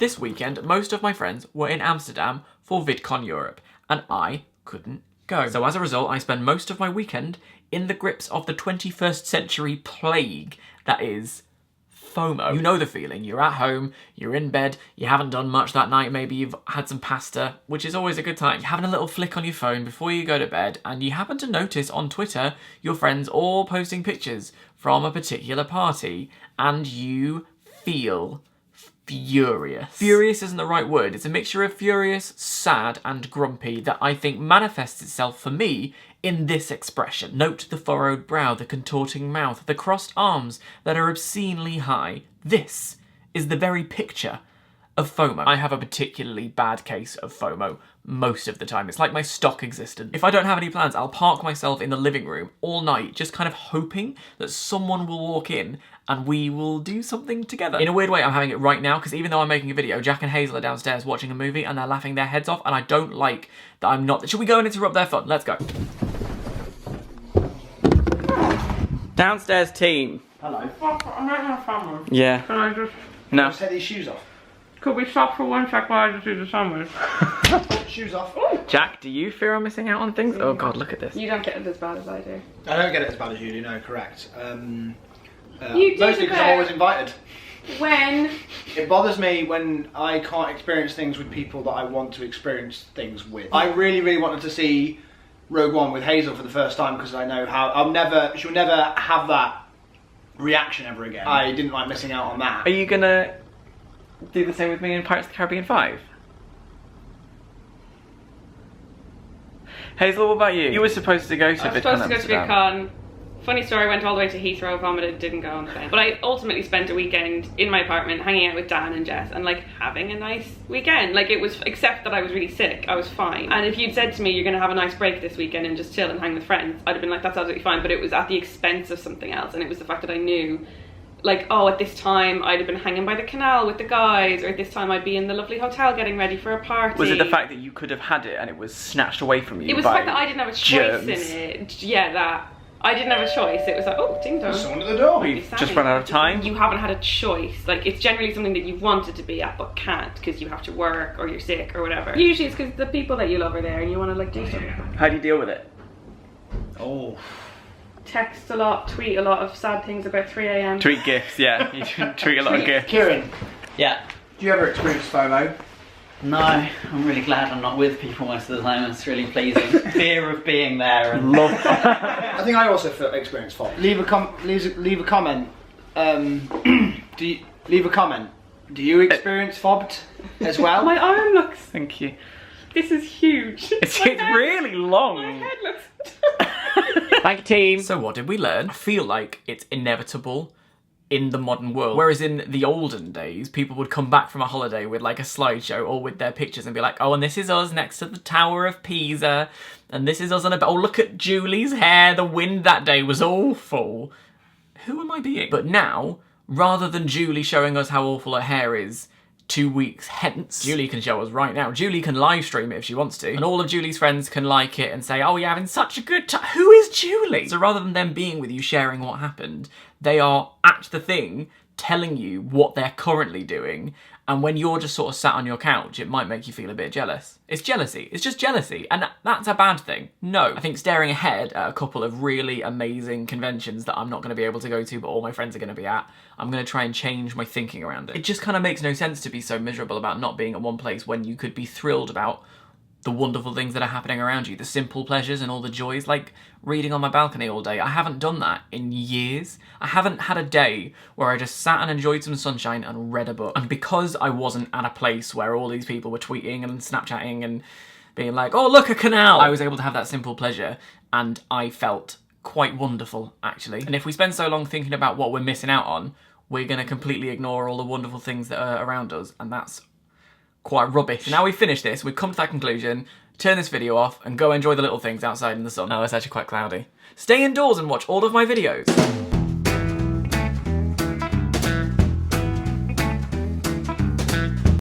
This weekend, most of my friends were in Amsterdam for VidCon Europe, and I couldn't go. So as a result, I spend most of my weekend in the grips of the 21st century plague that is FOMO. You know the feeling. You're at home, you're in bed, you haven't done much that night, maybe you've had some pasta, which is always a good time. You're having a little flick on your phone before you go to bed, and you happen to notice on Twitter your friends all posting pictures from a particular party, and you feel furious. Furious isn't the right word. It's a mixture of furious, sad, and grumpy that I think manifests itself for me in this expression. Note the furrowed brow, the contorting mouth, the crossed arms that are obscenely high. This is the very picture of FOMO. I have a particularly bad case of FOMO most of the time. It's like my stock existence. If I don't have any plans, I'll park myself in the living room all night, just kind of hoping that someone will walk in and we will do something together. In a weird way, I'm having it right now, because even though I'm making a video, Jack and Hazel are downstairs watching a movie and they're laughing their heads off, and I don't like that I'm not. Should we go and interrupt their fun? Let's go. Downstairs team. Hello. I'm making a sandwich. Yeah. Can I just... No. Just take these shoes off. Could we stop for 1 sec while I just do the sandwich? Shoes off. Jack, do you fear I'm missing out on things? Oh God, look at this. You don't get it as bad as I do. I don't get it as bad as you do, no, correct. You do mostly because I'm always invited. When? It bothers me when I can't experience things with people that I want to experience things with. I really, really wanted to see Rogue One with Hazel for the first time because I know how she'll never have that reaction ever again. I didn't like missing out on that. Are you gonna do the same with me in Pirates of the Caribbean 5? Hazel, what about you? You were supposed to go to VidCon I was supposed to go to Amsterdam. VidCon. Funny story, I went all the way to Heathrow, vomited, didn't go on the plane. But I ultimately spent a weekend in my apartment hanging out with Dan and Jess and like having a nice weekend. Like it was, except that I was really sick, I was fine. And if you'd said to me, you're gonna have a nice break this weekend and just chill and hang with friends, I'd have been like, that's absolutely fine. But it was at the expense of something else. And it was the fact that I knew, like, oh, at this time I'd have been hanging by the canal with the guys, or at this time I'd be in the lovely hotel getting ready for a party. Was it the fact that you could have had it and it was snatched away from you? It was the fact that I didn't have a choice germs. in it. Yeah, that. I didn't have a choice. It was like, oh, ding dong. There's someone at the door. We've just run out of time. You haven't had a choice. Like, it's generally something that you wanted to be at but can't because you have to work or you're sick or whatever. Usually it's because the people that you love are there and you want to like do something. How do you deal with it? Oh. Text a lot, tweet a lot of sad things about 3 AM. Tweet gifts, yeah. You should tweet a lot of gifts. Kieran, Yeah. do you ever experience FOMO? No, I'm really glad I'm not with people most of the time. It's really pleasing. Fear of being there. And Love. I think I also experience FOMO. Leave a comment. Leave a comment. Do you experience FOBT as well? My arm looks... Thank you. This is huge. It's really long. My head looks... Thank you, team. So what did we learn? I feel like it's inevitable in the modern world. Whereas in the olden days, people would come back from a holiday with like a slideshow or with their pictures and be like, oh, and this is us next to the Tower of Pisa, and this is us on a... Oh, look at Julie's hair. The wind that day was awful. Who am I being? But now, rather than Julie showing us how awful her hair is 2 weeks hence, Julie can show us right now. Julie can live stream it if she wants to, and all of Julie's friends can like it and say, oh, you're having such a good time. Who is Julie? So rather than them being with you sharing what happened, they are at the thing telling you what they're currently doing, and when you're just sort of sat on your couch, it might make you feel a bit jealous. It's jealousy. It's just jealousy, and that's a bad thing. No. I think staring ahead at a couple of really amazing conventions that I'm not going to be able to go to, but all my friends are going to be at, I'm going to try and change my thinking around it. It just kind of makes no sense to be so miserable about not being at one place when you could be thrilled about the wonderful things that are happening around you, the simple pleasures and all the joys, like reading on my balcony all day. I haven't done that in years. I haven't had a day where I just sat and enjoyed some sunshine and read a book. And because I wasn't at a place where all these people were tweeting and Snapchatting and being like, oh, look, a canal, I was able to have that simple pleasure, and I felt quite wonderful, actually. And if we spend so long thinking about what we're missing out on, we're going to completely ignore all the wonderful things that are around us, and that's quite rubbish. So now we've finished this, we've come to that conclusion, turn this video off and go enjoy the little things outside in the sun. Oh, it's actually quite cloudy. Stay indoors and watch all of my videos.